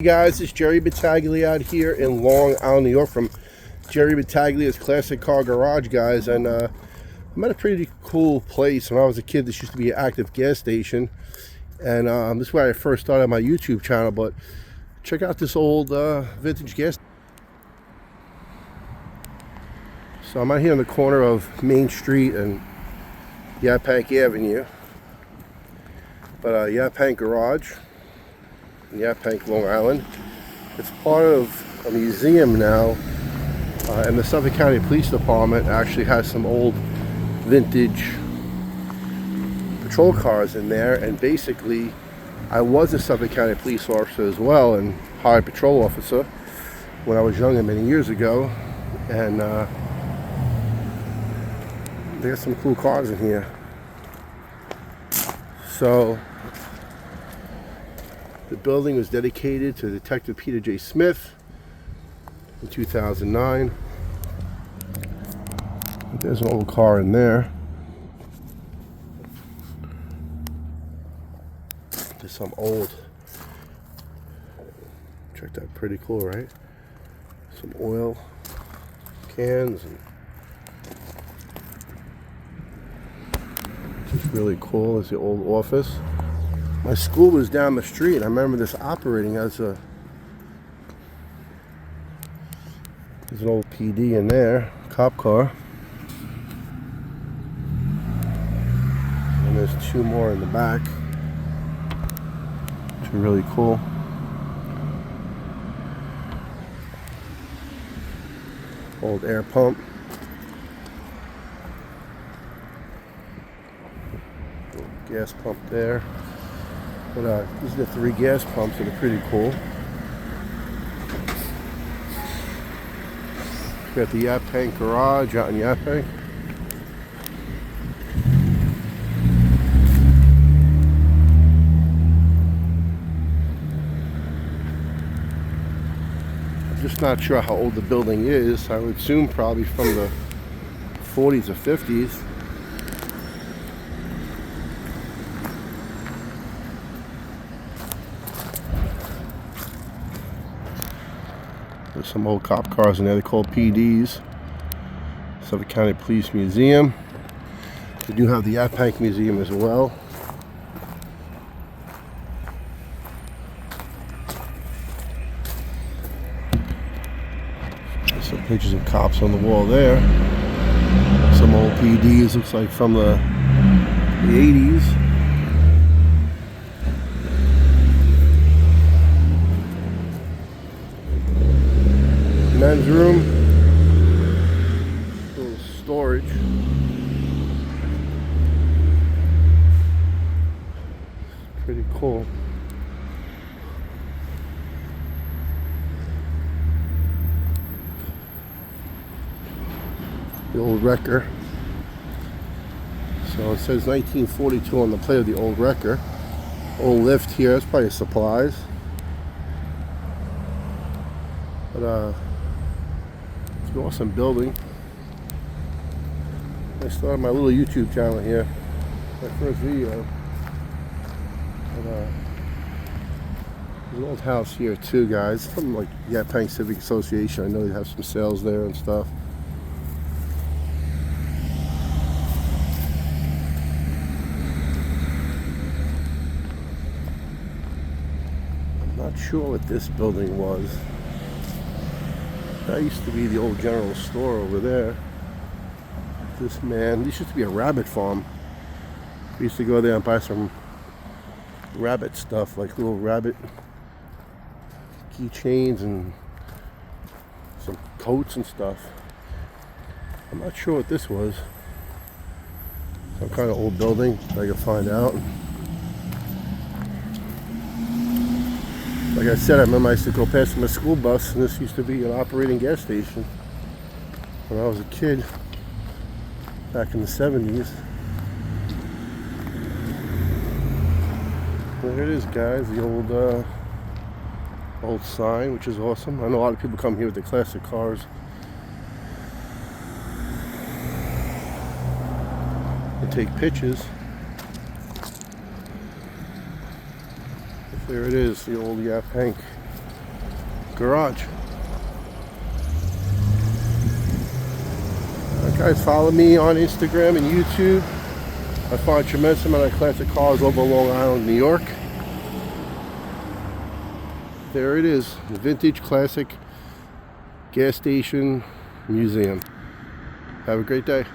Hey guys, it's Jerry Battaglia out here in Long Island, New York from Jerry Battaglia's Classic Car Garage, guys. And I'm at a pretty cool place. When I was a kid, this used to be an active gas station. And this is where I first started my YouTube channel. But check out this old vintage gas. So I'm out here on the corner of Main Street and Yaphank Avenue. But Yaphank Garage in Yaphank, Long Island. It's part of a museum now, and the Suffolk County Police Department actually has some old vintage patrol cars in there. And basically, I was a Suffolk County police officer as well, and highway patrol officer when I was younger many years ago. And there's some cool cars in here. So the building was dedicated to Detective Peter J. Smith in 2009. There's an old car in there. There's some old. Check that, pretty cool, right? Some oil cans and just really cool. It's the old office. My school was down the street. I remember this operating as there's an old PD in there, cop car. And there's two more in the back, which are really cool. Old air pump. Old gas pump there. But these are the three gas pumps that are pretty cool. We got the Yaphank Garage out in Yaphank. I'm just not sure how old the building is. I would assume probably from the 40s or 50s. There's some old cop cars in there. They're called PDs. Suffolk County Police Museum. We do have the Yaphank Museum as well. There's some pictures of cops on the wall there. Some old PDs, looks like from the 80s. Men's room, little storage. Pretty cool. The old wrecker. So it says 1942 on the plate of the old wrecker. Old lift here, that's probably supplies. But it's an awesome building. I started my little YouTube channel here. My first video. But, there's an old house here too, guys. Something like Yaphank Civic Association. I know they have some sales there and stuff. I'm not sure what this building was. That used to be the old general store over there. This used to be a rabbit farm. We used to go there and buy some rabbit stuff, like little rabbit keychains and some coats and stuff. I'm not sure what this was. Some kind of old building, I can find out. Like I said, I remember I used to go past my school bus, and this used to be an operating gas station when I was a kid back in the 70s. There it is, guys, the old sign, which is awesome. I know a lot of people come here with their classic cars. And take pictures. There it is, the old Yaphank garage. Guys, follow me on Instagram and YouTube. I find a tremendous amount of classic cars over Long Island, New York. There it is, the Vintage Classic Gas Station Museum. Have a great day.